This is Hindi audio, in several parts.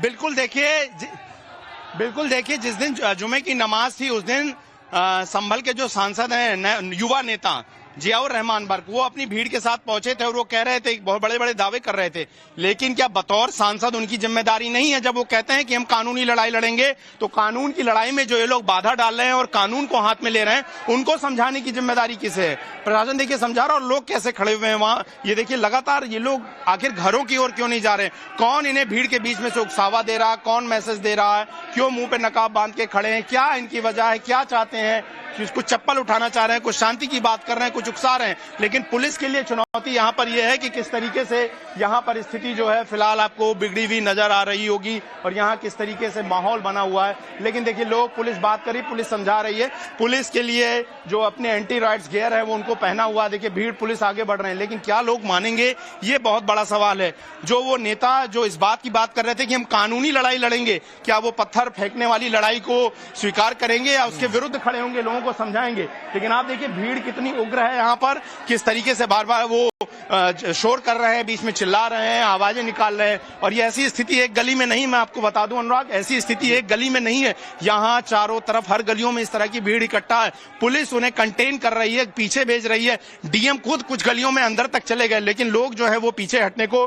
बिल्कुल देखिए जिस दिन जुमे की नमाज थी उस दिन संभल के जो सांसद हैं युवा नेता जियाउर रहमान बर्क वो अपनी भीड़ के साथ पहुंचे थे और वो कह रहे थे, बहुत बड़े बड़े दावे कर रहे थे, लेकिन क्या बतौर सांसद उनकी जिम्मेदारी नहीं है जब वो कहते हैं कि हम कानूनी लड़ाई लड़ेंगे, तो कानून की लड़ाई में जो ये लोग बाधा डाल रहे हैं और कानून को हाथ में ले रहे हैं उनको समझाने की जिम्मेदारी किसे है? प्रशासन देखिए समझा रहा, और लोग कैसे खड़े हुए हैं वहां। ये देखिए लगातार ये लोग आखिर घरों की ओर क्यों नहीं जा रहे? कौन इन्हें भीड़ के बीच में से उकसावा दे रहा है, कौन मैसेज दे रहा है, क्यों मुंह पे नकाब बांध के खड़े हैं, क्या इनकी वजह है, क्या चाहते हैं? कुछ चप्पल उठाना चाह रहे हैं, कुछ शांति की बात कर रहे हैं, कुछ उकसा रहे हैं। लेकिन पुलिस के लिए चुनौती यहाँ पर यह है कि किस तरीके से यहाँ पर स्थिति जो है फिलहाल आपको बिगड़ी हुई नजर आ रही होगी और यहाँ किस तरीके से माहौल बना हुआ है। लेकिन देखिए लोग, पुलिस बात करी, पुलिस समझा रही है, पुलिस के लिए जो अपने एंटी राइट्स गियर है वो उनको पहना हुआ। देखिए भीड़, पुलिस आगे बढ़ रहे हैं, लेकिन क्या लोग मानेंगे, ये बहुत बड़ा सवाल है। जो वो नेता जो इस बात की बात कर रहे थे कि हम कानूनी लड़ाई लड़ेंगे, क्या वो पत्थर फेंकने वाली लड़ाई को स्वीकार करेंगे या उसके विरुद्ध खड़े होंगे, लोगों को समझाएंगे? लेकिन आप देखिए भीड़ कितनी उग्र है यहाँ पर, किस तरीके से बार बार वो शोर कर रहे हैं, बीच में चिल्ला रहे हैं, आवाजें निकाल रहे हैं। और ये ऐसी स्थिति एक गली में नहीं, मैं आपको बता दूं अनुराग, ऐसी स्थिति एक गली में नहीं है, यहाँ चारों तरफ हर गलियों में इस तरह की भीड़ इकट्ठा है। पुलिस उन्हें कंटेन कर रही है, पीछे भेज रही है, डीएम खुद कुछ गलियों में अंदर तक चले गए, लेकिन लोग जो है वो पीछे हटने को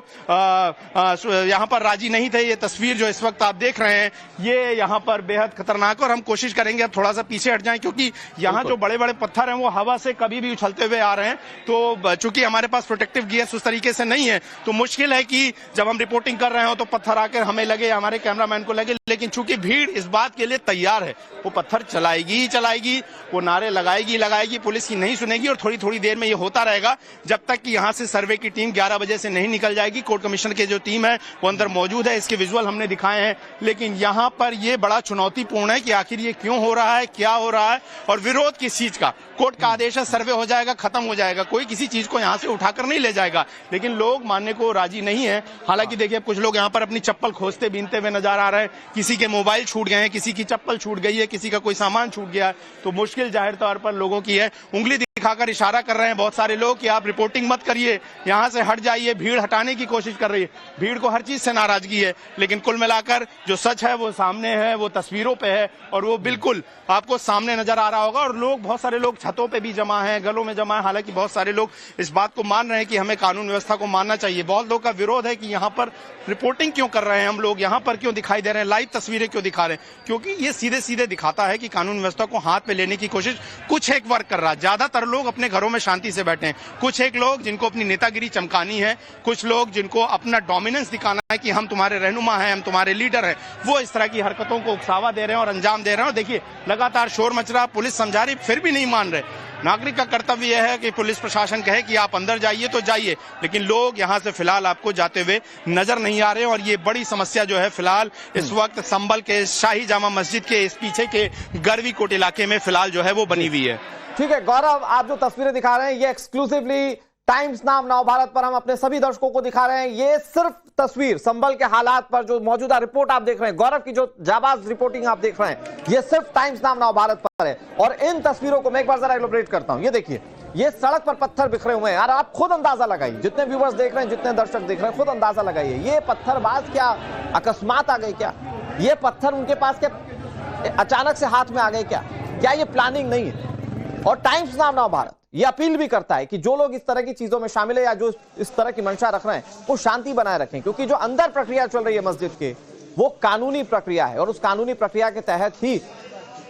यहाँ पर राजी नहीं थे। ये तस्वीर जो इस वक्त आप देख रहे हैं ये यहाँ पर बेहद खतरनाक, और हम कोशिश करेंगे अब थोड़ा सा पीछे हट जाएं, क्योंकि यहाँ जो बड़े बड़े पत्थर हैं वो हवा से कभी भी उछलते हुए आ रहे हैं। तो चूंकि हमारे पास प्रोटेक्टिव गियर्स उस तरीके से नहीं है तो मुश्किल है कि जब हम रिपोर्टिंग कर रहे हो तो पत्थर आकर हमें लगे, हमारे कैमरामैन को लगे। लेकिन चूंकि भीड़ इस बात के लिए तैयार है, वो पत्थर चलाएगी ही चलाएगी, वो नारे लगाएगी, पुलिस की नहीं सुनेगी। और थोड़ी थोड़ी देर में ये होता रहेगा जब तक कि यहाँ से सर्वे की टीम 11 बजे से नहीं निकल जाएगी। कोर्ट कमिश्नर की जो टीम है वो अंदर मौजूद है, इसके विजुअल हमने दिखाए हैं। लेकिन यहाँ पर ये बड़ा चुनौतीपूर्ण है कि आखिर ये क्यों हो रहा है, क्या हो रहा है, और विरोध किस चीज का? कोर्ट का आदेश है, सर्वे हो जाएगा, खत्म हो जाएगा, कोई किसी चीज को यहाँ से उठाकर नहीं ले जाएगा। लेकिन लोग मानने को राजी नहीं है। हालांकि देखिए कुछ लोग यहाँ पर अपनी चप्पल खोजते बीनते हुए नजर आ रहे हैं, किसी के मोबाइल छूट गए हैं, किसी की चप्पल छूट गई है, किसी का कोई सामान छूट गया है। तो मुश्किल जाहिर तौर पर लोगों की है। उंगली दिखाकर इशारा कर रहे हैं बहुत सारे लोग कि आप रिपोर्टिंग मत करिए, यहाँ से हट जाइए। भीड़ हटाने की कोशिश कर रही है, भीड़ को हर चीज से नाराजगी है। लेकिन कुल मिलाकर जो सच है वो सामने है, वो तस्वीरों पे है और वो बिल्कुल आपको सामने नजर आ रहा होगा। और लोग, बहुत सारे लोग छतों पे भी जमा है, गलों में जमा है। हालांकि बहुत सारे लोग इस बात को मान रहे हैं कि हमें कानून व्यवस्था को मानना चाहिए। बहुत लोग का विरोध है कि यहाँ पर रिपोर्टिंग क्यों कर रहे हैं हम लोग, यहाँ पर क्यों दिखाई दे रहे हैं, लाइव तस्वीरें क्यों दिखा रहे हैं? क्योंकि ये सीधे सीधे दिखाता है कि कानून व्यवस्था को हाथ में लेने की कोशिश कुछ एक वर्ग कर रहा है। ज्यादातर लोग अपने घरों में शांति से बैठे हैं, कुछ एक लोग जिनको अपनी नेतागिरी चमकानी है, कुछ लोग जिनको अपना डोमिनेंस दिखाना है कि हम तुम्हारे रहनुमा हैं, हम तुम्हारे लीडर हैं, वो इस तरह की हरकतों को उकसावा दे रहे हैं और अंजाम दे रहे हैं। और देखिए लगातार शोर मच रहा, पुलिस समझा रही, फिर भी नहीं मान रहे। नागरिक का कर्तव्य यह है कि पुलिस प्रशासन कहे कि आप अंदर जाइए तो जाइए, लेकिन लोग यहाँ से फिलहाल आपको जाते हुए नजर नहीं आ रहे। और ये बड़ी समस्या जो है फिलहाल इस वक्त संभल के शाही जामा मस्जिद के इस पीछे के गरवी कोट इलाके में फिलहाल जो है वो बनी हुई है। ठीक है गौरव, आप जो तस्वीरें दिखा रहे हैं ये एक्सक्लूसिवली टाइम्स नाम नव भारत पर हम अपने सभी दर्शकों को दिखा रहे हैं। ये सिर्फ तस्वीर संभल के हालात पर जो मौजूदा रिपोर्ट आप देख रहे हैं, गौरव की जो जाबाज रिपोर्टिंग आप देख रहे हैं, ये सिर्फ टाइम्स नाम नव भारत पर है। और इन तस्वीरों को मैं एक बार जरा एलोबरेट करता हूं। ये देखिए, ये सड़क पर पत्थर बिखरे हुए हैं यार, आप खुद अंदाजा लगाइए, जितने व्यूवर्स देख रहे हैं, जितने दर्शक देख रहे हैं, खुद अंदाजा लगाइए। ये पत्थरबाज क्या अकस्मात आ गए क्या? ये पत्थर उनके पास क्या अचानक से हाथ में आ गए क्या ये प्लानिंग नहीं है? और टाइम्स नाम नव भारत ये अपील भी करता है कि जो लोग इस तरह की चीजों में शामिल है या जो इस तरह की मंशा रख रहे हैं वो शांति बनाए रखें, क्योंकि जो अंदर प्रक्रिया चल रही है मस्जिद के वो कानूनी प्रक्रिया है और उस कानूनी प्रक्रिया के तहत ही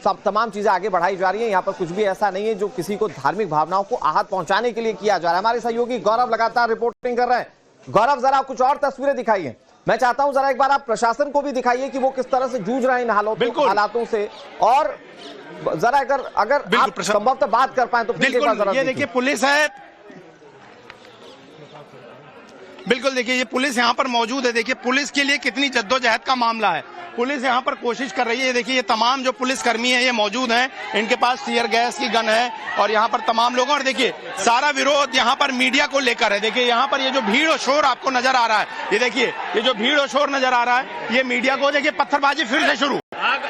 सब तमाम चीजें आगे बढ़ाई जा रही है। यहाँ पर कुछ भी ऐसा नहीं है जो किसी को धार्मिक भावनाओं को आहत पहुंचाने के लिए किया जा रहा है। हमारे सहयोगी गौरव लगातार रिपोर्टिंग कर रहे हैं। गौरव, जरा कुछ और तस्वीरें दिखाइए। मैं चाहता हूं जरा एक बार आप प्रशासन को भी दिखाइए कि वो किस तरह से जूझ रहे हैं इन हालातों से, और जरा अगर आप संभवतः बात कर पाए तो बिल्कुल। ये देखिए पुलिस है, बिल्कुल देखिए ये पुलिस यहाँ पर मौजूद है। देखिए पुलिस के लिए कितनी जद्दोजहद का मामला है, पुलिस यहाँ पर कोशिश कर रही है। देखिए ये तमाम जो पुलिसकर्मी है ये मौजूद हैं, इनके पास टीयर गैस की गन है और यहाँ पर तमाम लोग। और देखिए सारा विरोध यहाँ पर मीडिया को लेकर है। देखिए यहाँ पर ये जो भीड़ और शोर आपको नजर आ रहा है, ये देखिए ये जो भीड़ और शोर नजर आ रहा है, ये मीडिया को। देखिए पत्थरबाजी फिर से शुरू,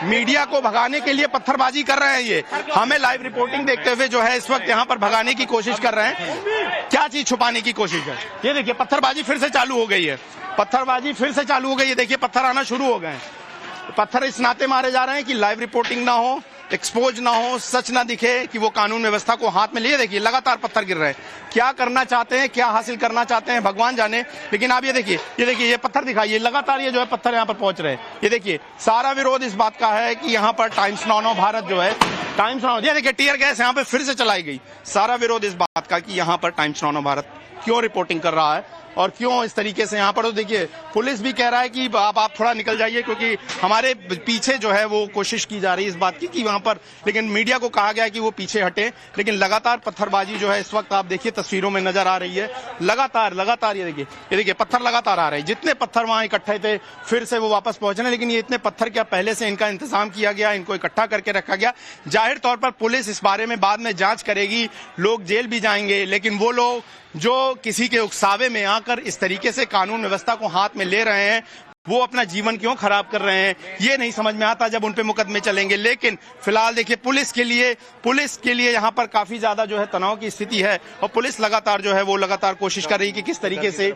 मीडिया को भगाने के लिए पत्थरबाजी कर रहे हैं। ये हमें लाइव रिपोर्टिंग देखते हुए जो है इस वक्त यहाँ पर भगाने की कोशिश कर रहे हैं। क्या चीज छुपाने की कोशिश है? ये देखिए पत्थरबाजी फिर से चालू हो गई है। पत्थरबाजी फिर से चालू हो गई है। देखिए पत्थर आना शुरू हो गए हैं। पत्थर इस नाते मारे जा रहे हैं कि लाइव रिपोर्टिंग ना हो, एक्सपोज ना हो, सच ना दिखे कि वो कानून व्यवस्था को हाथ में लिए। देखिए लगातार पत्थर गिर रहे हैं। क्या करना चाहते हैं, क्या हासिल करना चाहते हैं, भगवान जाने। लेकिन आप ये देखिए, ये पत्थर दिखाइए, लगातार ये जो है पत्थर यहाँ पर पहुंच रहे हैं। ये देखिए सारा विरोध इस बात का है कि यहाँ पर टाइम्स नाउ भारत जो है, टाइम्स नाउ, ये देखिए टीयर गैस यहाँ पे फिर से चलाई गई। सारा विरोध इस बात का कि यहाँ पर टाइम्स नाउ भारत क्यों रिपोर्टिंग कर रहा है और क्यों इस तरीके से यहाँ पर। तो देखिए पुलिस भी कह रहा है कि आप थोड़ा निकल जाइए, क्योंकि हमारे पीछे जो है वो कोशिश की जा रही है इस बात की कि वहां पर, लेकिन मीडिया को कहा गया है कि वो पीछे हटे। लेकिन लगातार पत्थरबाजी जो है इस वक्त आप देखिए तस्वीरों में नजर आ रही है। लगातार ये देखिए पत्थर लगातार आ रहे हैं। जितने पत्थर वहां इकट्ठे थे फिर से वो वापस पहुंच रहे हैं। लेकिन ये इतने पत्थर क्या पहले से इनका इंतजाम किया गया, इनको इकट्ठा करके रखा गया? जाहिर तौर पर पुलिस इस बारे में बाद में जांच करेगी, लोग जेल भी जाएंगे। लेकिन वो लोग जो किसी के उकसावे में आकर इस तरीके से कानून व्यवस्था को हाथ में ले रहे हैं, वो अपना जीवन क्यों खराब कर रहे हैं, ये नहीं समझ में आता जब उन पे मुकदमे चलेंगे। लेकिन फिलहाल देखिए पुलिस के लिए यहाँ पर काफी ज्यादा जो है तनाव की स्थिति है और पुलिस लगातार जो है वो लगातार कोशिश कर रही है कि किस तरीके से।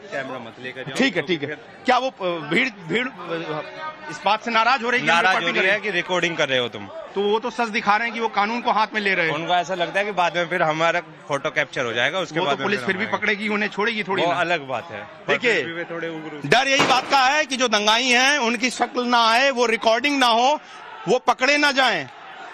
ठीक है। क्या वो भीड़ इस बात से नाराज हो रही है कि रिकॉर्डिंग कर रहे हो तुम? तो वो तो सच दिखा रहे हैं कि वो कानून को हाथ में ले रहे हैं। उनको ऐसा लगता है कि बाद में फिर हमारा फोटो कैप्चर हो जाएगा, उसके बाद तो पुलिस फिर भी पकड़ेगी, उन्हें छोड़ेगी थोड़ी, वो अलग बात है। देखिए डर यही बात का है कि जो दंगाई हैं उनकी शक्ल ना आए, वो रिकॉर्डिंग ना हो, वो पकड़े ना जाएं।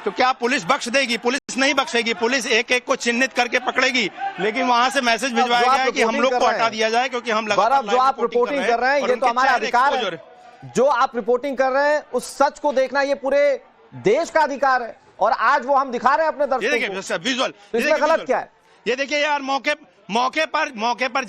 तो क्या पुलिस बख्श देगी? पुलिस नहीं बख्शेगी। पुलिस एक एक को चिन्हित करके पकड़ेगी। लेकिन वहां से मैसेज भिजवाया गया है कि हम लोग को हटा दिया जाए, क्योंकि हम लगातार जो आप रिपोर्टिंग कर रहे हैं ये तो हमारा अधिकार है। जो आप रिपोर्टिंग कर रहे हैं उस सच को देखना ये पूरे देश का अधिकार है और आज वो हम दिखा रहे हैं अपने दर्शकों को। विजुअल, तो इसमें गलत क्या है? ये देखिए यार, मौके पर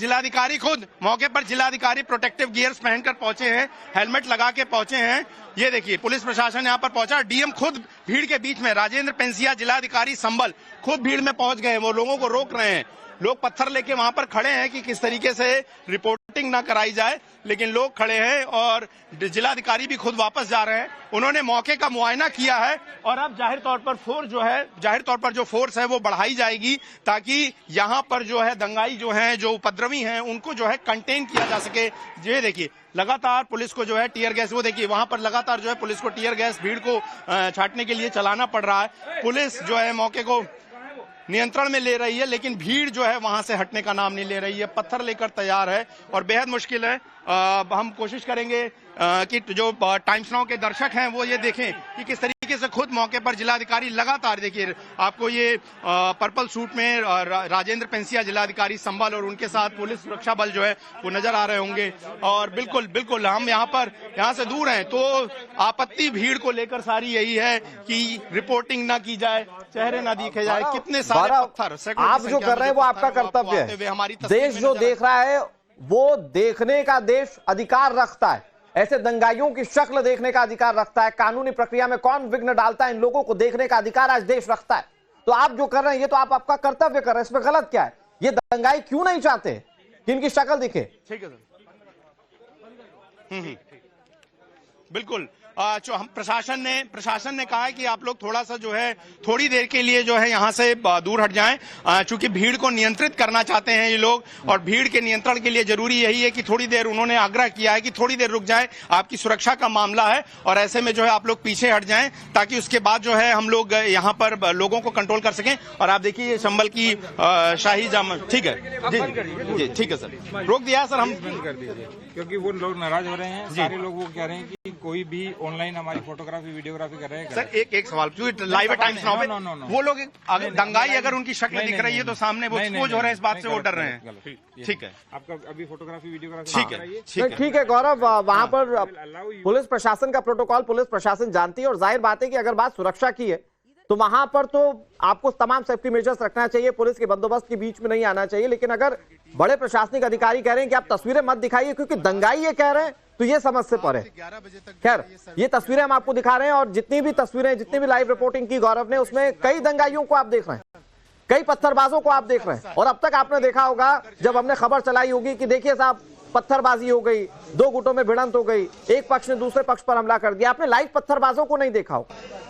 जिलाधिकारी प्रोटेक्टिव गियर्स पहनकर पहुंचे हैं, हेलमेट लगा के पहुंचे हैं। ये देखिए पुलिस प्रशासन यहाँ पर पहुंचा, डीएम खुद भीड़ के बीच में, राजेंद्र पेंसिया जिलाधिकारी संभल खुद भीड़ में पहुंच गए। वो लोगों को रोक रहे हैं। लोग पत्थर लेके वहां पर खड़े हैं कि किस तरीके से रिपोर्टिंग ना कराई जाए, लेकिन लोग खड़े हैं और जिलाधिकारी भी खुद वापस जा रहे हैं। उन्होंने मौके का मुआयना किया है और अब जाहिर तौर पर जो फोर्स है वो बढ़ाई जाएगी ताकि यहाँ पर जो है दंगाई जो है, जो उपद्रवी हैं, उनको जो है कंटेन किया जा सके। ये देखिए लगातार पुलिस को जो है टीयर गैस, वो देखिए वहां पर लगातार जो है पुलिस को टीयर गैस भीड़ को छाटने के लिए चलाना पड़ रहा है। पुलिस जो है मौके को नियंत्रण में ले रही है, लेकिन भीड़ जो है वहां से हटने का नाम नहीं ले रही है। पत्थर लेकर तैयार है और बेहद मुश्किल है। हम कोशिश करेंगे कि जो टाइम्स नाउ के दर्शक हैं वो ये देखें कि किस तरीके से खुद मौके पर जिलाधिकारी लगातार, देखिए आपको ये पर्पल सूट में राजेंद्र पेंसिया जिलाधिकारी संभल और उनके साथ पुलिस सुरक्षा बल जो है वो नजर आ रहे होंगे। और बिल्कुल हम यहाँ से दूर हैं तो आपत्ति भीड़ को लेकर सारी यही है कि रिपोर्टिंग ना की जाए, चेहरे ना दिखे जाए। कितने सारे पत्थर आप जो कर रहे हैं वो आपका कर्तव्य है। देश जो देख रहा है वो देखने का देश अधिकार रखता है, ऐसे दंगाइयों की शक्ल देखने का अधिकार रखता है। कानूनी प्रक्रिया में कौन विघ्न डालता है इन लोगों को देखने का अधिकार आज देश रखता है। तो आप जो कर रहे हैं ये तो आप आपका कर्तव्य कर रहे हैं, इसमें गलत क्या है? ये दंगाई क्यों नहीं चाहते कि इनकी शक्ल दिखे? ठीक है सर। बिल्कुल जो हम प्रशासन ने कहा है कि आप लोग थोड़ा सा जो है थोड़ी देर के लिए जो है यहाँ से दूर हट जाएं, चूंकि भीड़ को नियंत्रित करना चाहते हैं ये लोग और भीड़ के नियंत्रण के लिए जरूरी यही है कि थोड़ी देर, उन्होंने आग्रह किया है कि थोड़ी देर रुक जाएं, आपकी सुरक्षा का मामला है और ऐसे में जो है आप लोग पीछे हट जाएं ताकि उसके बाद जो है हम लोग यहाँ पर लोगों को कंट्रोल कर सकें। और आप देखिए संभल की शाही जामा, ठीक है जी ठीक है सर, रोक दिया सर हम, क्योंकि वो लोग नाराज हो रहे हैं। सारे लोग वो कह रहे हैं कि कोई भी ऑनलाइन हमारी फोटोग्राफी वीडियोग्राफी कर रहे हैं। सर एक सवाल, लाइव टाइम्स नाउ पे वो लोग दंगाई अगर उनकी शक्ल दिख रही है तो सामने वो एक्सपोज हो रहे हैं, इस बात से वो डर रहे हैं। ठीक है, आपका अभी फोटोग्राफी वीडियोग्राफी ठीक है गौरव, वहां पर पुलिस प्रशासन का प्रोटोकॉल पुलिस प्रशासन जानती है और जाहिर बात है कि अगर बात सुरक्षा की है तो वहां पर तो आपको तमाम सेफ्टी मेजर्स रखना चाहिए, पुलिस के बंदोबस्त के बीच में नहीं आना चाहिए। लेकिन अगर बड़े प्रशासनिक अधिकारी कह रहे हैं कि आप तस्वीरें मत दिखाइए क्योंकि दंगाई ये कह रहे हैं तो ये समझ से परे। खैर ये तस्वीरें हम आपको दिखा रहे हैं और जितनी भी तस्वीरें, जितनी भी लाइव रिपोर्टिंग की गौरव ने, उसमें कई दंगाइयों को आप देख रहे हैं, कई पत्थरबाजों को आप देख रहे हैं। और अब तक आपने देखा होगा जब हमने खबर चलाई होगी कि देखिए साहब पत्थरबाजी हो गई, दो गुटों में भिड़ंत हो गई, एक पक्ष ने दूसरे पक्ष पर हमला कर दिया। आपने लाइव पत्थरबाजों को नहीं देखा हो,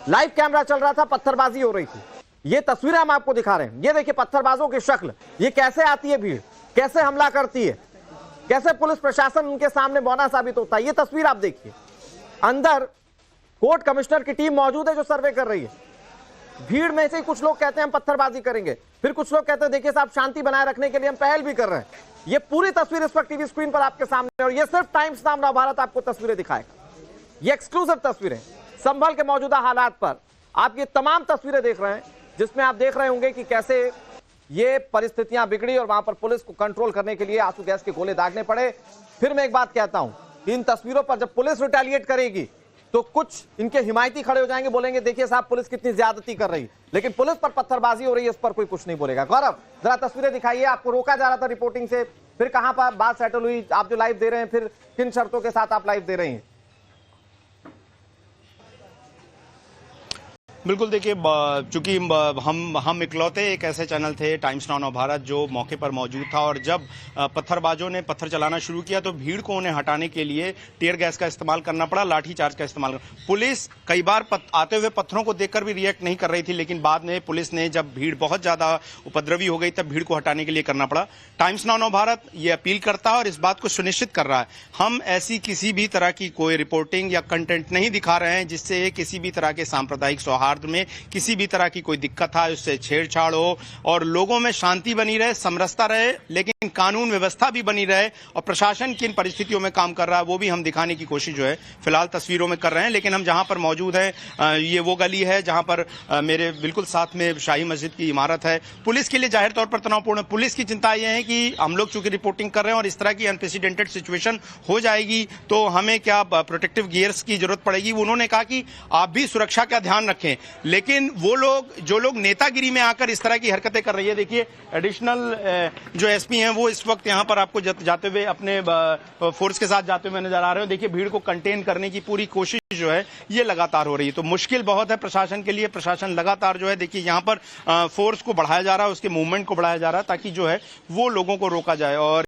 लाइव कैमरा चल रहा था, पत्थरबाजी हो रही थी। ये तस्वीरें हम आपको दिखा रहे हैं। ये देखिए पत्थरबाजों की शक्ल, ये कैसे आती है भीड़, कैसे हमला करती है, कैसे पुलिस प्रशासन उनके सामने बौना साबित होता है। ये तस्वीर आप देखिए, अंदर कोर्ट कमिश्नर की टीम मौजूद है जो सर्वे कर रही है। भीड़ में से ही कुछ लोग कहते हैं हम पत्थरबाजी करेंगे, फिर कुछ लोग कहते हैं देखिए साहब शांति बनाए रखने के लिए हम पहल भी कर रहे हैं। ये पूरी तस्वीर इस वक्त टीवी स्क्रीन पर आपके सामने है और ये सिर्फ टाइम्स नाम नवभारत आपको तस्वीरें दिखाएगा। ये एक्सक्लूसिव तस्वीरें संभल के मौजूदा हालात पर आप ये तमाम तस्वीरें देख रहे हैं, जिसमें आप देख रहे होंगे कि कैसे ये परिस्थितियां बिगड़ी और वहां पर पुलिस को कंट्रोल करने के लिए आंसू गैस के गोले दागने पड़े। फिर मैं एक बात कहता हूं, इन तस्वीरों पर जब पुलिस रिटेलिएट करेगी तो कुछ इनके हिमायती खड़े हो जाएंगे, बोलेंगे देखिए साहब पुलिस कितनी ज्यादती कर रही है, लेकिन पुलिस पर पत्थरबाजी हो रही है इस पर कोई कुछ नहीं बोलेगा। गौरव जरा तस्वीरें दिखाइए, आपको रोका जा रहा था रिपोर्टिंग से, फिर कहां पर बात सेटल हुई, आप जो लाइव दे रहे हैं फिर किन शर्तों के साथ आप लाइव दे रहे हैं? बिल्कुल देखिए, चूंकि हम इकलौते एक ऐसे चैनल थे टाइम्स नाउ नवभारत जो मौके पर मौजूद था और जब पत्थरबाजों ने पत्थर चलाना शुरू किया तो भीड़ को उन्हें हटाने के लिए टीयर गैस का इस्तेमाल करना पड़ा, लाठीचार्ज का इस्तेमाल। पुलिस कई बार आते हुए पत्थरों को देखकर भी रिएक्ट नहीं कर रही थी, लेकिन बाद में पुलिस ने जब भीड़ बहुत ज्यादा उपद्रवी हो गई तब भीड़ को हटाने के लिए करना पड़ा। टाइम्स नाउ नवभारत ये अपील करता है और इस बात को सुनिश्चित कर रहा है, हम ऐसी किसी भी तरह की कोई रिपोर्टिंग या कंटेंट नहीं दिखा रहे हैं जिससे किसी भी तरह के सांप्रदायिक सौहार्द में किसी भी तरह की कोई दिक्कत है, उससे छेड़छाड़ हो और लोगों में शांति बनी रहे, समरसता रहे, लेकिन कानून व्यवस्था भी बनी रहे और प्रशासन किन परिस्थितियों में काम कर रहा है वो भी हम दिखाने की कोशिश जो है फिलहाल तस्वीरों में कर रहे हैं। लेकिन हम जहां पर मौजूद हैं ये वो गली है जहां पर मेरे बिल्कुल साथ में शाही मस्जिद की इमारत है। पुलिस के लिए जाहिर तौर पर तनावपूर्ण, पुलिस की चिंता यह है कि हम लोग चूंकि रिपोर्टिंग कर रहे हैं और इस तरह की अनप्रेसिडेंटेड सिचुएशन हो जाएगी तो हमें क्या प्रोटेक्टिव गियर्स की जरूरत पड़ेगी। उन्होंने कहा कि आप भी सुरक्षा का ध्यान रखें, लेकिन वो लोग जो लोग नेतागिरी में आकर इस तरह की हरकतें कर रही है, देखिए एडिशनल जो एसपी हैं वो इस वक्त यहां पर आपको जाते हुए अपने फोर्स के साथ जाते हुए नजर आ रहे हो। देखिए भीड़ को कंटेन करने की पूरी कोशिश जो है ये लगातार हो रही है, तो मुश्किल बहुत है प्रशासन के लिए। प्रशासन लगातार जो है देखिए यहां पर फोर्स को बढ़ाया जा रहा है, उसके मूवमेंट को बढ़ाया जा रहा है ताकि जो है वो लोगों को रोका जाए। और